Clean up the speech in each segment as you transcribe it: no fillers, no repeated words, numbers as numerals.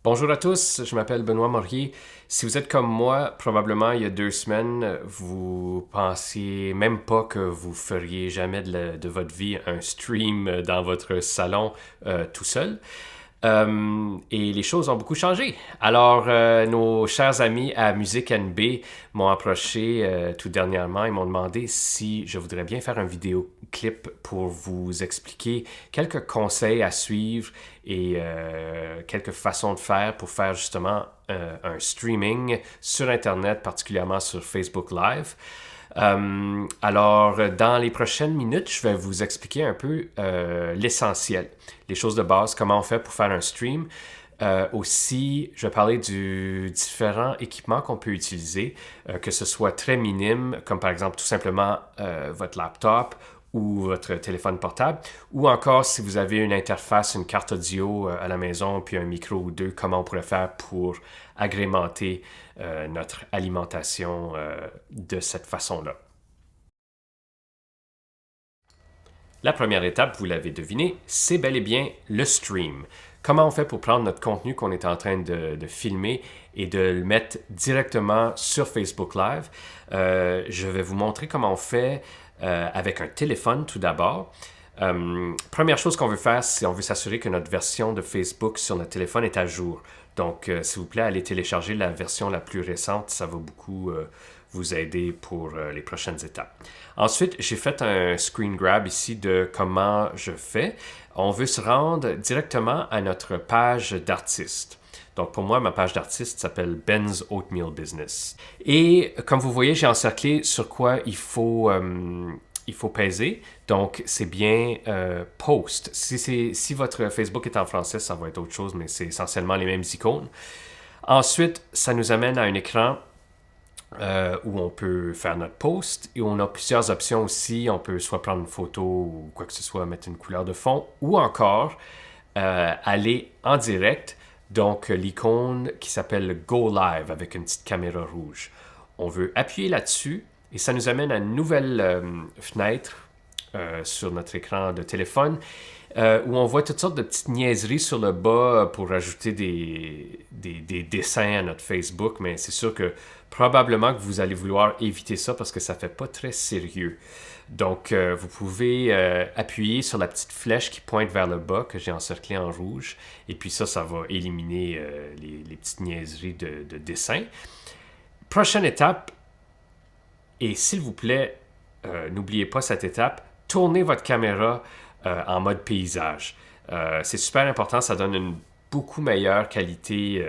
Bonjour à tous, je m'appelle Benoît Morier. Si vous êtes comme moi, probablement il y a 2 semaines, vous pensiez même pas que vous feriez jamais de votre vie un stream dans votre salon tout seul. Et les choses ont beaucoup changé. Alors, nos chers amis à Musique NB m'ont approché tout dernièrement et m'ont demandé si je voudrais bien faire un vidéoclip pour vous expliquer quelques conseils à suivre et quelques façons de faire pour faire justement un streaming sur Internet, particulièrement sur Facebook Live. Alors, dans les prochaines minutes, je vais vous expliquer un peu l'essentiel, les choses de base, comment on fait pour faire un stream. Aussi, je vais parler du différents équipements qu'on peut utiliser, que ce soit très minime, comme par exemple tout simplement votre laptop ou votre téléphone portable, ou encore si vous avez une interface, une carte audio à la maison, puis un micro ou deux, comment on pourrait faire pour agrémenter notre alimentation de cette façon-là. La première étape, vous l'avez deviné, c'est bel et bien le stream. Comment on fait pour prendre notre contenu qu'on est en train de filmer et de le mettre directement sur Facebook Live? Je vais vous montrer comment on fait avec un téléphone tout d'abord. Première chose qu'on veut faire, c'est on veut s'assurer que notre version de Facebook sur notre téléphone est à jour. Donc, s'il vous plaît, allez télécharger la version la plus récente. Ça va beaucoup vous aider pour les prochaines étapes. Ensuite, j'ai fait un screen grab ici de comment je fais. On veut se rendre directement à notre page d'artiste. Donc, pour moi, ma page d'artiste s'appelle Ben's Oatmeal Business. Et comme vous voyez, j'ai encerclé sur quoi il faut peser. Donc, c'est bien post. Si votre Facebook est en français, ça va être autre chose, mais c'est essentiellement les mêmes icônes. Ensuite, ça nous amène à un écran où on peut faire notre post et on a plusieurs options aussi. On peut soit prendre une photo ou quoi que ce soit, mettre une couleur de fond ou encore aller en direct. Donc, l'icône qui s'appelle Go Live avec une petite caméra rouge. On veut appuyer là-dessus et ça nous amène à une nouvelle fenêtre sur notre écran de téléphone où on voit toutes sortes de petites niaiseries sur le bas pour ajouter des dessins à notre Facebook, mais c'est sûr que probablement que vous allez vouloir éviter ça parce que ça fait pas très sérieux. Donc, vous pouvez appuyer sur la petite flèche qui pointe vers le bas que j'ai encerclée en rouge. Et puis ça va éliminer les petites niaiseries de dessin. Prochaine étape, et s'il vous plaît, n'oubliez pas cette étape, tournez votre caméra en mode paysage. C'est super important, ça donne une beaucoup meilleure qualité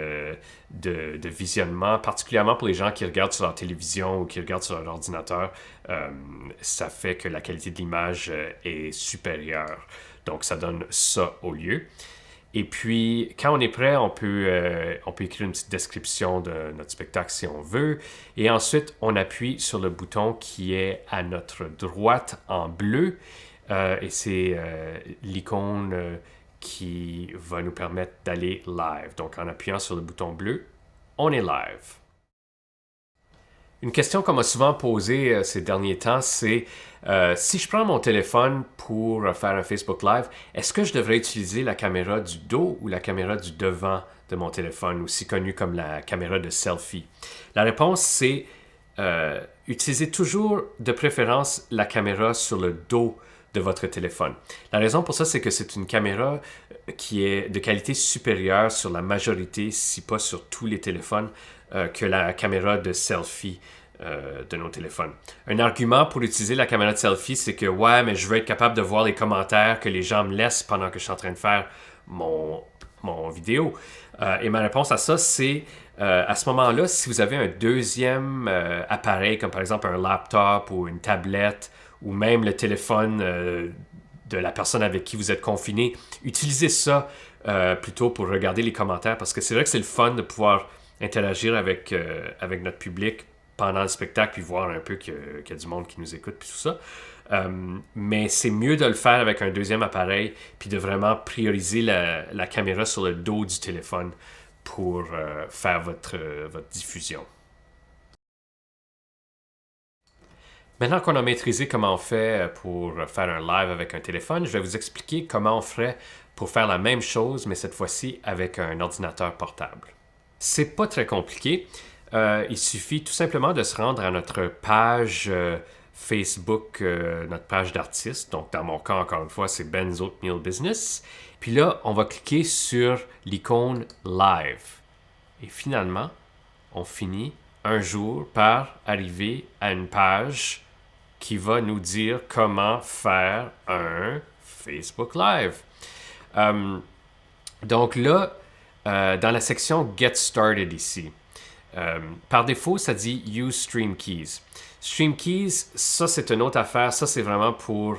de visionnement, particulièrement pour les gens qui regardent sur leur télévision ou qui regardent sur leur ordinateur. Ça fait que la qualité de l'image est supérieure. Donc, ça donne ça au lieu. Et puis, quand on est prêt, on peut écrire une petite description de notre spectacle si on veut. Et ensuite, on appuie sur le bouton qui est à notre droite en bleu. Et c'est l'icône qui va nous permettre d'aller live. Donc, en appuyant sur le bouton bleu, on est live. Une question qu'on m'a souvent posée ces derniers temps, c'est si je prends mon téléphone pour faire un Facebook Live, est-ce que je devrais utiliser la caméra du dos ou la caméra du devant de mon téléphone, aussi connue comme la caméra de selfie? La réponse, c'est utilisez toujours de préférence la caméra sur le dos de votre téléphone. La raison pour ça, c'est que c'est une caméra qui est de qualité supérieure sur la majorité, si pas sur tous les téléphones, que la caméra de selfie de nos téléphones. Un argument pour utiliser la caméra de selfie, c'est que ouais, mais je veux être capable de voir les commentaires que les gens me laissent pendant que je suis en train de faire mon vidéo. Et ma réponse à ça, c'est à ce moment-là, si vous avez un deuxième appareil, comme par exemple un laptop ou une tablette, ou même le téléphone de la personne avec qui vous êtes confiné, utilisez ça plutôt pour regarder les commentaires, parce que c'est vrai que c'est le fun de pouvoir interagir avec notre public pendant le spectacle, puis voir un peu qu'il y a du monde qui nous écoute, puis tout ça. Mais c'est mieux de le faire avec un deuxième appareil, puis de vraiment prioriser la caméra sur le dos du téléphone pour faire votre diffusion. Maintenant qu'on a maîtrisé comment on fait pour faire un live avec un téléphone, je vais vous expliquer comment on ferait pour faire la même chose, mais cette fois-ci avec un ordinateur portable. C'est pas très compliqué. Il suffit tout simplement de se rendre à notre page Facebook, notre page d'artiste. Donc, dans mon cas, encore une fois, c'est Ben's Oatmeal Business. Puis là, on va cliquer sur l'icône Live. Et finalement, on finit un jour par arriver à une page qui va nous dire comment faire un Facebook Live. Donc là, dans la section Get Started ici, par défaut, ça dit Use Stream Keys. Stream Keys, ça c'est une autre affaire. Ça c'est vraiment pour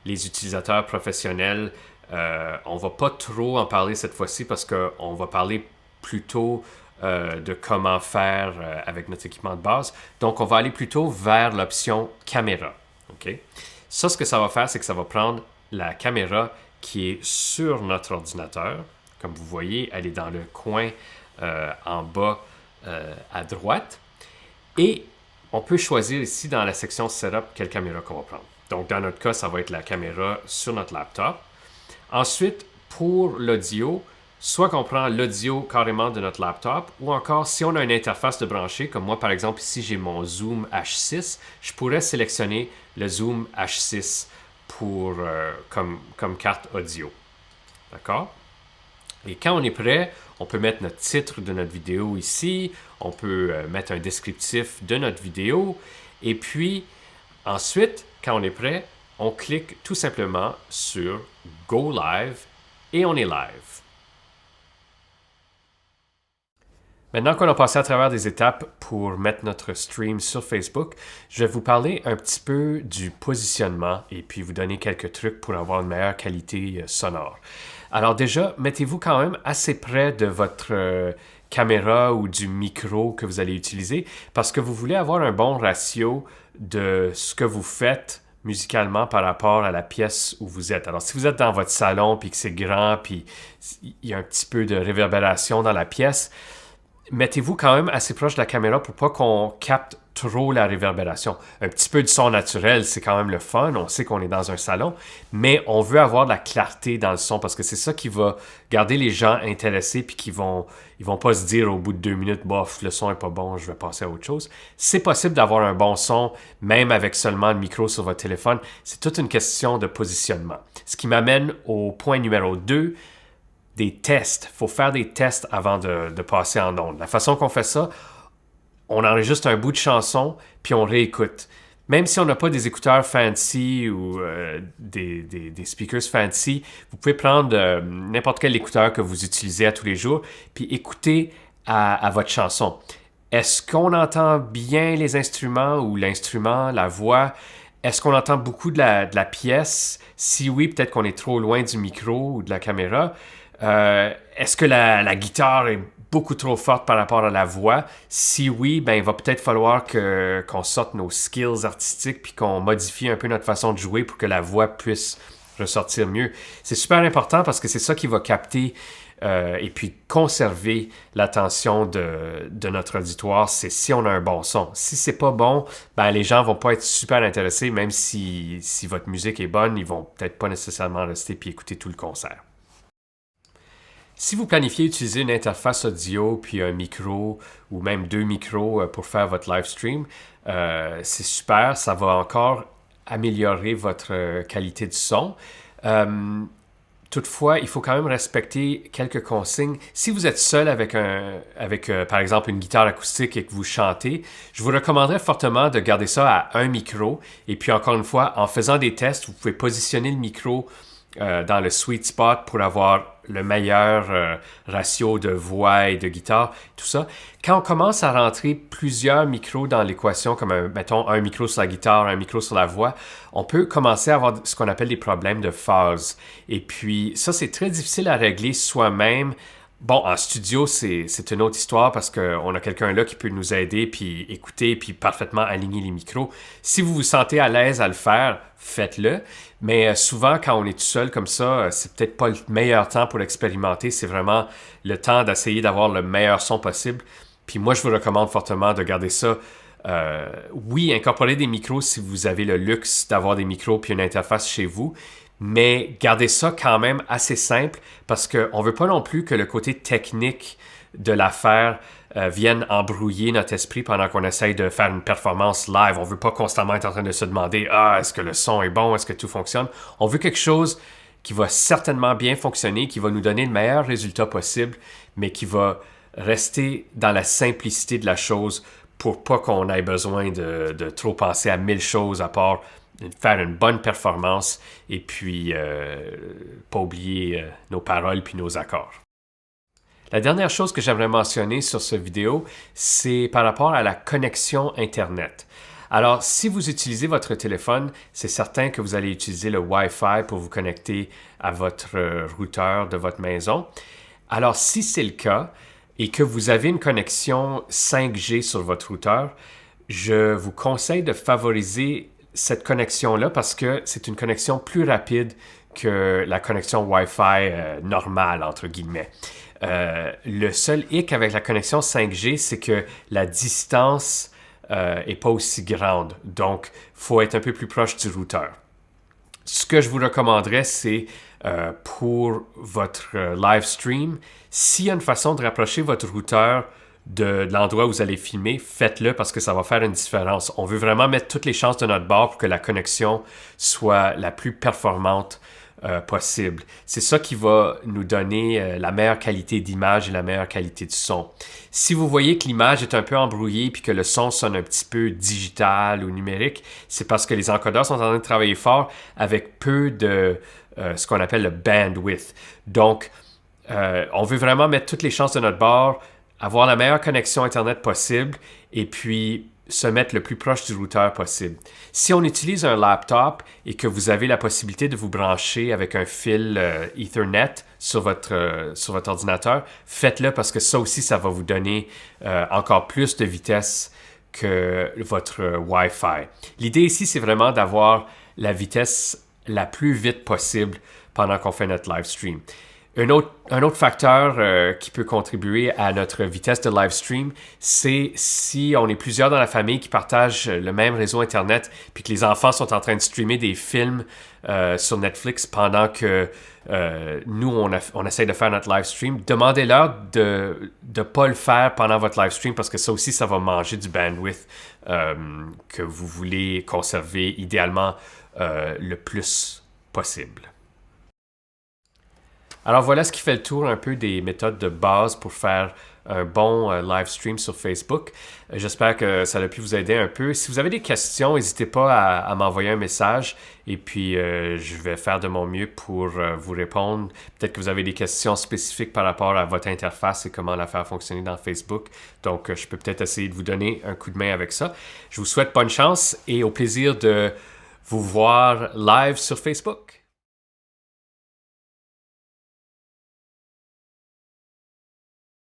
les utilisateurs professionnels. On ne va pas trop en parler cette fois-ci parce qu'on va parler plutôt de comment faire avec notre équipement de base. Donc, on va aller plutôt vers l'option caméra. Okay? Ça, ce que ça va faire, c'est que ça va prendre la caméra qui est sur notre ordinateur. Comme vous voyez, elle est dans le coin en bas à droite. Et on peut choisir ici dans la section Setup quelle caméra qu'on va prendre. Donc, dans notre cas, ça va être la caméra sur notre laptop. Ensuite, pour l'audio, soit qu'on prend l'audio carrément de notre laptop, ou encore si on a une interface de brancher, comme moi par exemple ici j'ai mon Zoom H6, je pourrais sélectionner le Zoom H6 pour, comme carte audio. D'accord? Et quand on est prêt, on peut mettre notre titre de notre vidéo ici, on peut mettre un descriptif de notre vidéo, et puis ensuite, quand on est prêt, on clique tout simplement sur Go Live et on est live. Maintenant qu'on a passé à travers des étapes pour mettre notre stream sur Facebook, je vais vous parler un petit peu du positionnement et puis vous donner quelques trucs pour avoir une meilleure qualité sonore. Alors déjà, mettez-vous quand même assez près de votre caméra ou du micro que vous allez utiliser parce que vous voulez avoir un bon ratio de ce que vous faites musicalement par rapport à la pièce où vous êtes. Alors, si vous êtes dans votre salon, puis que c'est grand, puis il y a un petit peu de réverbération dans la pièce, mettez-vous quand même assez proche de la caméra pour pas qu'on capte trop la réverbération. Un petit peu de son naturel, c'est quand même le fun. On sait qu'on est dans un salon, mais on veut avoir de la clarté dans le son parce que c'est ça qui va garder les gens intéressés puis ils vont pas se dire au bout de 2 minutes, bof, le son est pas bon, je vais passer à autre chose. C'est possible d'avoir un bon son, même avec seulement le micro sur votre téléphone. C'est toute une question de positionnement. Ce qui m'amène au point numéro 2, des tests. Il faut faire des tests avant de passer en ondes. La façon qu'on fait ça, on enregistre un bout de chanson, puis on réécoute. Même si on n'a pas des écouteurs fancy ou des speakers fancy, vous pouvez prendre n'importe quel écouteur que vous utilisez à tous les jours, puis écouter à votre chanson. Est-ce qu'on entend bien les instruments ou l'instrument, la voix? Est-ce qu'on entend beaucoup de la pièce? Si oui, peut-être qu'on est trop loin du micro ou de la caméra. Est-ce que la guitare est beaucoup trop forte par rapport à la voix? Si oui, ben il va peut-être falloir qu'on sorte nos skills artistiques puis qu'on modifie un peu notre façon de jouer pour que la voix puisse ressortir mieux. C'est super important parce que c'est ça qui va capter et puis conserver l'attention de notre auditoire. C'est si on a un bon son. Si c'est pas bon, ben les gens vont pas être super intéressés, même si votre musique est bonne, ils vont peut-être pas nécessairement rester puis écouter tout le concert. Si vous planifiez utiliser une interface audio, puis un micro, ou même 2 micros pour faire votre live stream, c'est super, ça va encore améliorer votre qualité de son. Toutefois, il faut quand même respecter quelques consignes. Si vous êtes seul avec par exemple, une guitare acoustique et que vous chantez, je vous recommanderais fortement de garder ça à un micro. Et puis, encore une fois, en faisant des tests, vous pouvez positionner le micro dans le sweet spot pour avoir le meilleur ratio de voix et de guitare, tout ça. Quand on commence à rentrer plusieurs micros dans l'équation, comme mettons un micro sur la guitare, un micro sur la voix, on peut commencer à avoir ce qu'on appelle des problèmes de phase. Et puis ça, c'est très difficile à régler soi-même. Bon, en studio, c'est une autre histoire parce qu'on a quelqu'un là qui peut nous aider, puis écouter, puis parfaitement aligner les micros. Si vous vous sentez à l'aise à le faire, faites-le. Mais souvent, quand on est tout seul comme ça, c'est peut-être pas le meilleur temps pour expérimenter. C'est vraiment le temps d'essayer d'avoir le meilleur son possible. Puis moi, je vous recommande fortement de garder ça. Oui, incorporer des micros si vous avez le luxe d'avoir des micros puis une interface chez vous. mais gardez ça quand même assez simple parce qu'on ne veut pas non plus que le côté technique de l'affaire vienne embrouiller notre esprit pendant qu'on essaye de faire une performance live. On ne veut pas constamment être en train de se demander « Ah, est-ce que le son est bon? Est-ce que tout fonctionne? » On veut quelque chose qui va certainement bien fonctionner, qui va nous donner le meilleur résultat possible, mais qui va rester dans la simplicité de la chose pour pas qu'on ait besoin de trop penser à 1000 choses à part faire une bonne performance et puis pas oublier nos paroles puis nos accords. La dernière chose que j'aimerais mentionner sur cette vidéo, c'est par rapport à la connexion Internet. Alors, si vous utilisez votre téléphone, c'est certain que vous allez utiliser le Wi-Fi pour vous connecter à votre routeur de votre maison. Alors, si c'est le cas et que vous avez une connexion 5G sur votre routeur, je vous conseille de favoriser cette connexion-là parce que c'est une connexion plus rapide que la connexion Wi-Fi normale, entre guillemets. Le seul hic avec la connexion 5G, c'est que la distance n'est pas aussi grande. Donc, il faut être un peu plus proche du routeur. Ce que je vous recommanderais, c'est pour votre live stream, s'il y a une façon de rapprocher votre routeur de l'endroit où vous allez filmer, faites-le parce que ça va faire une différence. On veut vraiment mettre toutes les chances de notre bord pour que la connexion soit la plus performante possible. C'est ça qui va nous donner la meilleure qualité d'image et la meilleure qualité de son. Si vous voyez que l'image est un peu embrouillée puis que le son sonne un petit peu digital ou numérique, c'est parce que les encodeurs sont en train de travailler fort avec peu de ce qu'on appelle le bandwidth. Donc, on veut vraiment mettre toutes les chances de notre bord, avoir la meilleure connexion Internet possible et puis se mettre le plus proche du routeur possible. Si on utilise un laptop et que vous avez la possibilité de vous brancher avec un fil Ethernet sur votre ordinateur, faites-le parce que ça aussi, ça va vous donner encore plus de vitesse que votre Wi-Fi. L'idée ici, c'est vraiment d'avoir la vitesse la plus vite possible pendant qu'on fait notre live stream. Un autre facteur qui peut contribuer à notre vitesse de live stream, c'est si on est plusieurs dans la famille qui partagent le même réseau Internet puis que les enfants sont en train de streamer des films sur Netflix pendant que nous, on essaie de faire notre live stream. Demandez-leur de ne pas le faire pendant votre live stream parce que ça aussi, ça va manger du bandwidth que vous voulez conserver idéalement le plus possible. Alors voilà ce qui fait le tour un peu des méthodes de base pour faire un bon live stream sur Facebook. J'espère que ça a pu vous aider un peu. Si vous avez des questions, n'hésitez pas à m'envoyer un message et puis je vais faire de mon mieux pour vous répondre. Peut-être que vous avez des questions spécifiques par rapport à votre interface et comment la faire fonctionner dans Facebook. Donc, je peux peut-être essayer de vous donner un coup de main avec ça. Je vous souhaite bonne chance et au plaisir de vous voir live sur Facebook.